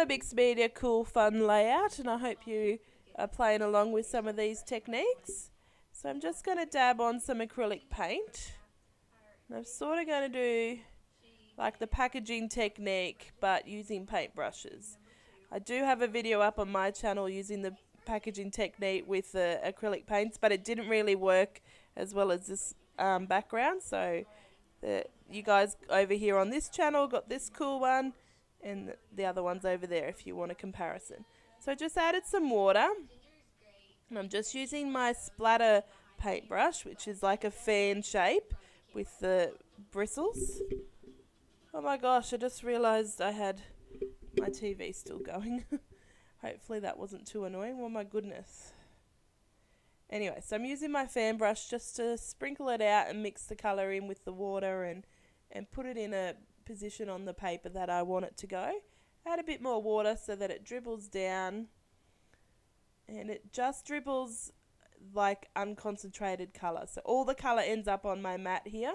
another Mixed Media cool fun layout, and I hope you are playing along with some of these techniques. So I'm just going to dab on some acrylic paint. And I'm sort of going to do like the packaging technique but using paintbrushes. I do have a video up on my channel using the packaging technique with the acrylic paints, but it didn't really work as well as this background. So you guys over here on this channel got this cool one, and the other one's over there if you want a comparison. So I just added some water, and I'm just using my splatter paintbrush, which is like a fan shape with the bristles. Oh my gosh, I just realised I had my TV still going. Hopefully that wasn't too annoying. Oh my goodness. Anyway, so I'm using my fan brush just to sprinkle it out and mix the colour in with the water and put it in a position on the paper that I want it to go. Add a bit more water so that it dribbles down, and it just dribbles like unconcentrated colour. So all the colour ends up on my mat here,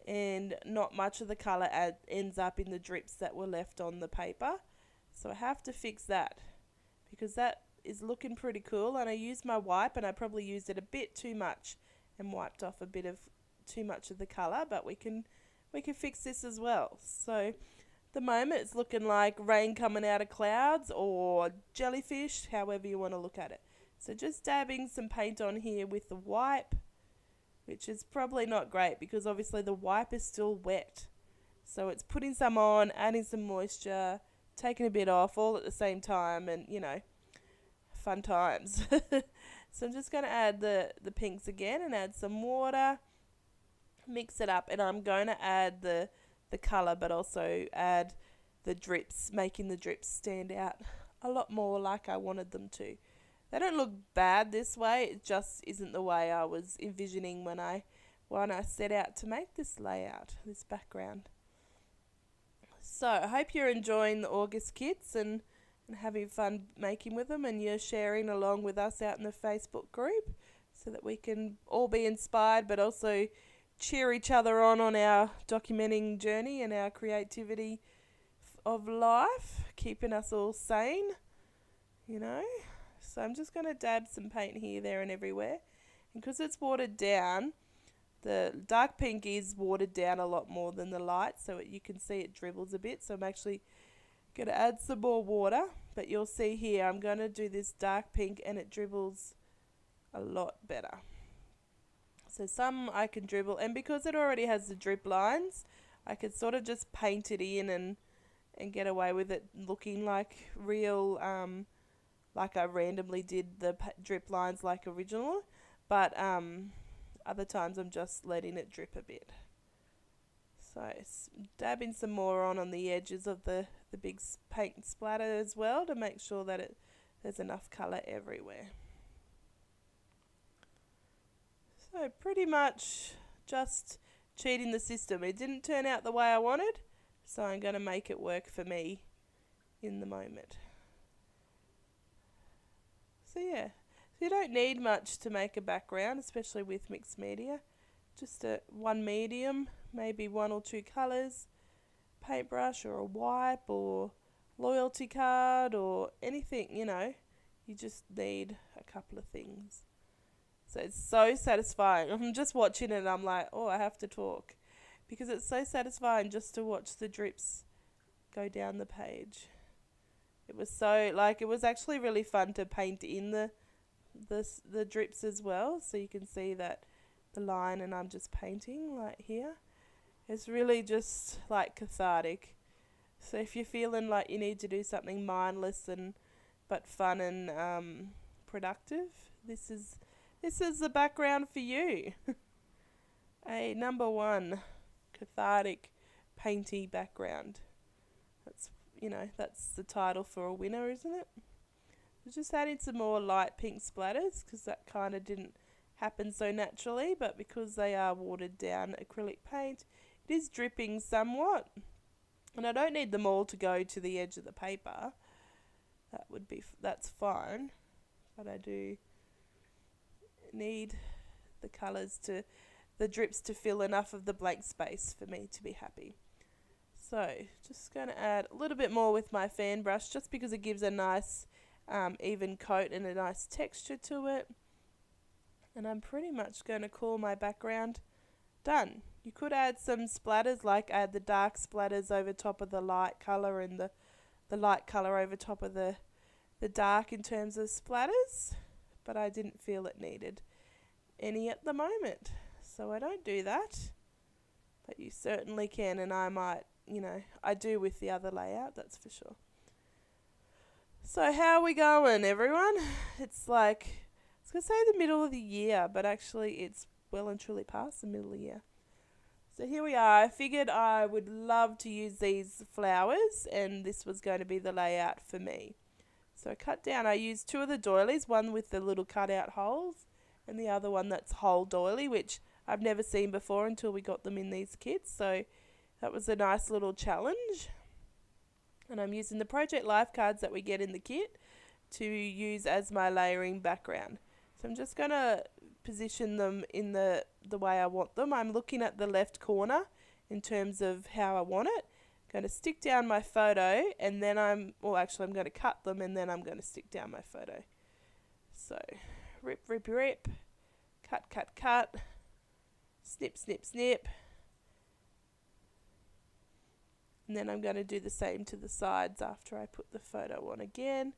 and not much of the colour ends up in the drips that were left on the paper. So I have to fix that because that is looking pretty cool. And I used my wipe, and I probably used it a bit too much and wiped off a bit of too much of the colour, but we can fix this as well. So at the moment it's looking like rain coming out of clouds or jellyfish, however you want to look at it. So just dabbing some paint on here with the wipe, which is probably not great because obviously the wipe is still wet. So it's putting some on, adding some moisture, taking a bit off all at the same time, and you know, fun times. So I'm just going to add the pinks again and add some water, mix it up, and I'm going to add the colour but also add the drips, making the drips stand out a lot more like I wanted them to. They don't look bad this way, it just isn't the way I was envisioning when I set out to make this layout, this background. So I hope you're enjoying the August kits and having fun making with them, and you're sharing along with us out in the Facebook group so that we can all be inspired but also cheer each other on our documenting journey and our creativity of life, keeping us all sane, you know. So I'm just going to dab some paint here, there and everywhere, and because it's watered down, the dark pink is watered down a lot more than the light, so you can see it dribbles a bit. So I'm actually going to add some more water, but you'll see here I'm going to do this dark pink and it dribbles a lot better. So some I can dribble, and because it already has the drip lines, I could sort of just paint it in and get away with it looking like real, like I randomly did the drip lines like original, but other times I'm just letting it drip a bit. So dabbing some more on the edges of the big paint splatter as well to make sure that there's enough colour everywhere. So pretty much just cheating the system. It didn't turn out the way I wanted, so I'm going to make it work for me in the moment. So yeah, so you don't need much to make a background, especially with mixed media. Just one medium, maybe one or two colours, paintbrush or a wipe or loyalty card or anything, you know. You just need a couple of things. So it's so satisfying. I'm just watching it and I'm like, oh, I have to talk. Because it's so satisfying just to watch the drips go down the page. It was so, like, it was actually really fun to paint in the drips as well. So you can see that the line, and I'm just painting like here. It's really just like cathartic. So if you're feeling like you need to do something mindless but fun and productive, this is the background for you. A number one cathartic painty background. That's the title for a winner, isn't it? We're just adding some more light pink splatters because that kind of didn't happen so naturally, but because they are watered down acrylic paint, it is dripping somewhat. And I don't need them all to go to the edge of the paper. That's fine. But I do need the drips to fill enough of the blank space for me to be happy. So So just going to add a little bit more with my fan brush just because it gives a nice even coat and a nice texture to it. And I'm pretty much going to call my background done. You could add some splatters, like add the dark splatters over top of the light colour and the light colour over top of the dark in terms of splatters, but I didn't feel it needed any at the moment, so I don't do that. But you certainly can, and I might, I do with the other layout, that's for sure. So how are we going, everyone? It's like, I was going to say the middle of the year, but actually it's well and truly past the middle of the year. So here we are. I figured I would love to use these flowers, and this was going to be the layout for me. So I used two of the doilies, one with the little cutout holes and the other one that's whole doily, which I've never seen before until we got them in these kits. So that was a nice little challenge. And I'm using the Project Life cards that we get in the kit to use as my layering background. So I'm just going to position them in the way I want them. I'm looking at the left corner in terms of how I want it. Going to stick down my photo, and then I'm going to cut them, and then I'm going to stick down my photo. So rip, rip, rip, cut, cut, cut, snip, snip, snip, and then I'm going to do the same to the sides after I put the photo on again,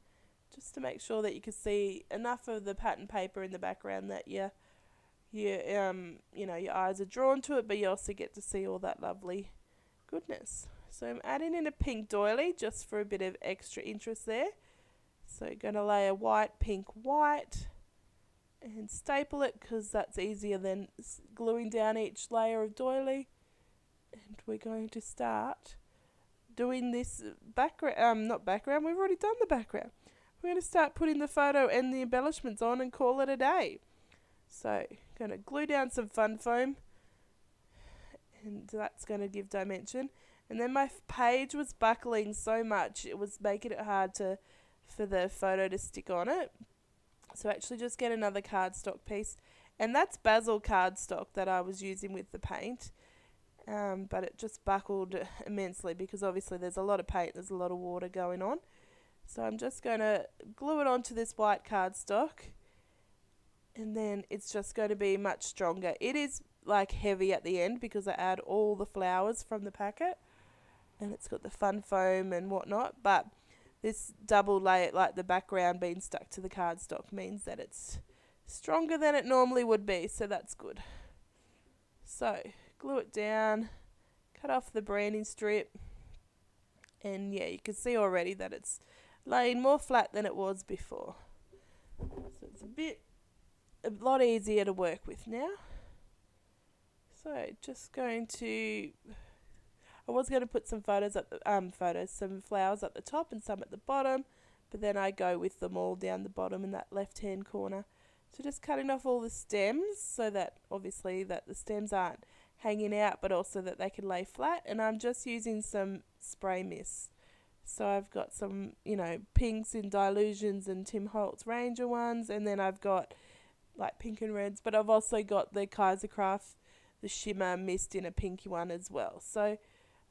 just to make sure that you can see enough of the pattern paper in the background that your eyes are drawn to it, but you also get to see all that lovely goodness. So I'm adding in a pink doily just for a bit of extra interest there. So going to lay a white, pink, white, and staple it because that's easier than gluing down each layer of doily. And we're going to start doing this background, we've already done the background. We're going to start putting the photo and the embellishments on and call it a day. So going to glue down some fun foam, and that's going to give dimension. And then my page was buckling so much, it was making it hard for the photo to stick on it. So actually just get another cardstock piece. And that's basil cardstock that I was using with the paint. But it just buckled immensely because obviously there's a lot of paint, there's a lot of water going on. So I'm just going to glue it onto this white cardstock. And then it's just going to be much stronger. It is like heavy at the end because I add all the flowers from the packet. And it's got the fun foam and whatnot, but this double layer, like the background being stuck to the cardstock, means that it's stronger than it normally would be, so that's good. So glue it down, cut off the branding strip, and yeah, you can see already that it's laying more flat than it was before. So it's a lot easier to work with now. So just going to, I was going to put some some flowers at the top and some at the bottom, but then I go with them all down the bottom in that left-hand corner. So just cutting off all the stems so that obviously that the stems aren't hanging out, but also that they can lay flat. And I'm just using some spray mist. So I've got some, pinks in Dilutions and Tim Holtz Ranger ones, and then I've got like pink and reds, but I've also got the Kaisercraft, the shimmer mist in a pinky one as well. So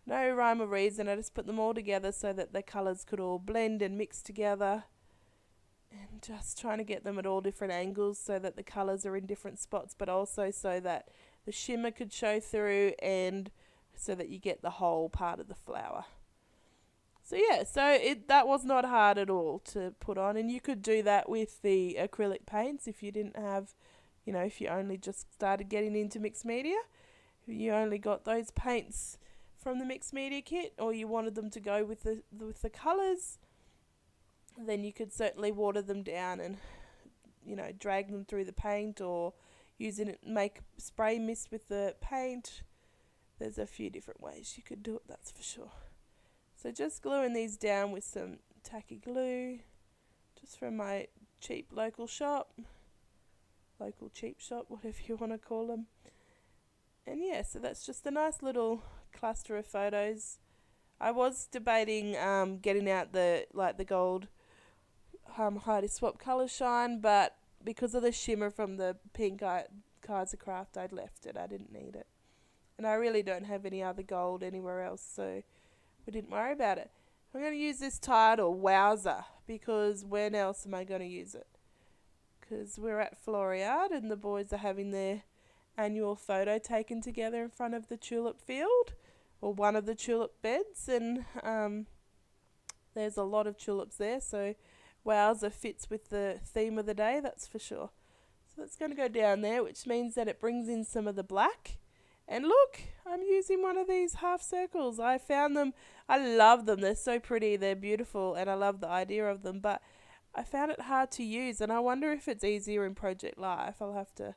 no rhyme or reason, I just put them all together so that the colours could all blend and mix together, and just trying to get them at all different angles so that the colours are in different spots, but also so that the shimmer could show through and so that you get the whole part of the flower. So yeah, that was not hard at all to put on, and you could do that with the acrylic paints if you didn't have, if you only just started getting into mixed media, you only got those paints from the mixed media kit, or you wanted them to go with the colours, then you could certainly water them down and drag them through the paint, or make spray mist with the paint. There's a few different ways you could do it, that's for sure. So just gluing these down with some tacky glue, just from my cheap local cheap shop, whatever you want to call them. And yeah, so that's just a nice little cluster of photos. I was debating getting out the gold Heidi Swap Colour Shine, but because of the shimmer from the pink Kaisercraft, I'd left it. I didn't need it. And I really don't have any other gold anywhere else, so we didn't worry about it. I'm going to use this title, Wowza, because when else am I going to use it? Because we're at Floriade and the boys are having their annual photo taken together in front of the tulip field, or one of the tulip beds, and there's a lot of tulips there, so Wowza fits with the theme of the day, that's for sure. So that's going to go down there, which means that it brings in some of the black. And look, I'm using one of these half circles. I found them, I love them, they're so pretty, they're beautiful, and I love the idea of them, but I found it hard to use, and I wonder if it's easier in Project Life. I'll have to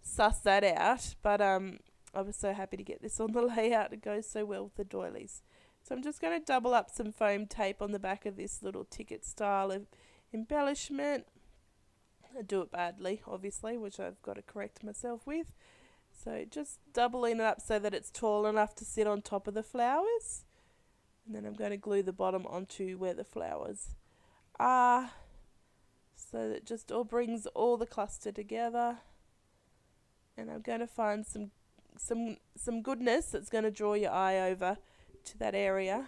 suss that out, but I was so happy to get this on the layout. It goes so well with the doilies. So I'm just going to double up some foam tape on the back of this little ticket style of embellishment. I do it badly, obviously, which I've got to correct myself with. So just doubling it up so that it's tall enough to sit on top of the flowers. And then I'm going to glue the bottom onto where the flowers are, so that just all brings all the cluster together. And I'm going to find some goodness that's going to draw your eye over to that area,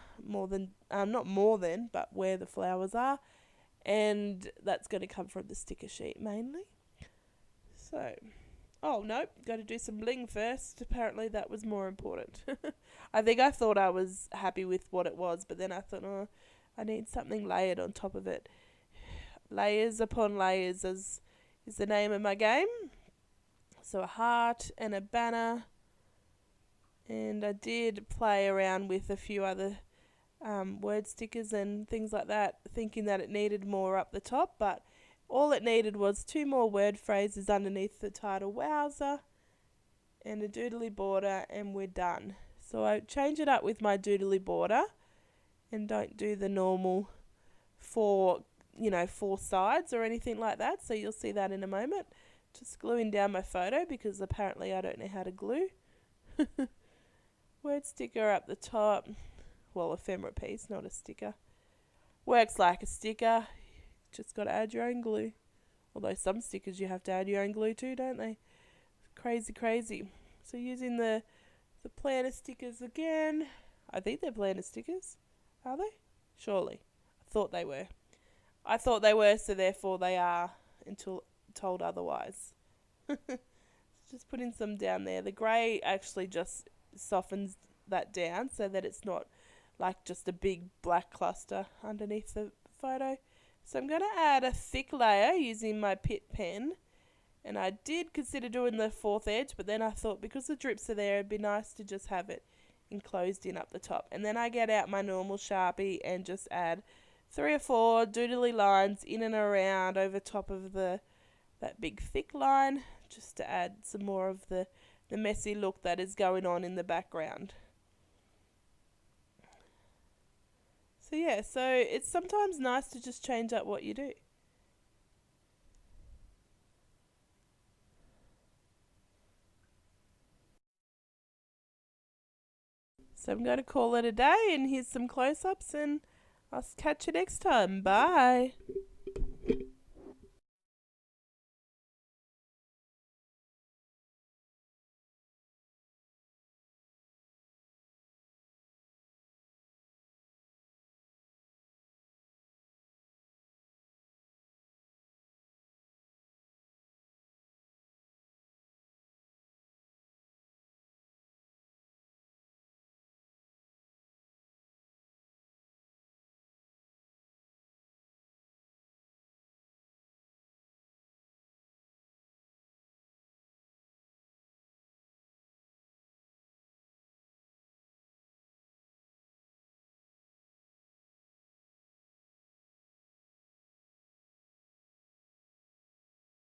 but where the flowers are, and that's going to come from the sticker sheet mainly. So, oh no, got to do some bling first. Apparently that was more important. I thought I was happy with what it was, but then I thought, oh, I need something layered on top of it. Layers upon layers is the name of my game. So a heart and a banner, and I did play around with a few other word stickers and things like that, thinking that it needed more up the top, but all it needed was 2 more word phrases underneath the title Wowza and a doodly border, and we're done. So I change it up with my doodly border and don't do the normal 4 sides or anything like that, so you'll see that in a moment. Just gluing down my photo because apparently I don't know how to glue. Word sticker up the top. Well, ephemera piece, not a sticker. Works like a sticker. Just got to add your own glue. Although some stickers you have to add your own glue too, don't they? Crazy, crazy. So using the planner stickers again. I think they're planner stickers. Are they? Surely. I thought they were, so therefore they are until told otherwise. Just putting some down there. The grey actually just softens that down so that it's not like just a big black cluster underneath the photo. So I'm going to add a thick layer using my Pitt pen, and I did consider doing the 4th edge, but then I thought because the drips are there, it'd be nice to just have it enclosed in up the top. And then I get out my normal Sharpie and just add 3 or 4 doodly lines in and around over top of that big thick line, just to add some more of the messy look that is going on in the background. So yeah, so it's sometimes nice to just change up what you do. So I'm going to call it a day, and here's some close-ups, and I'll catch you next time. Bye.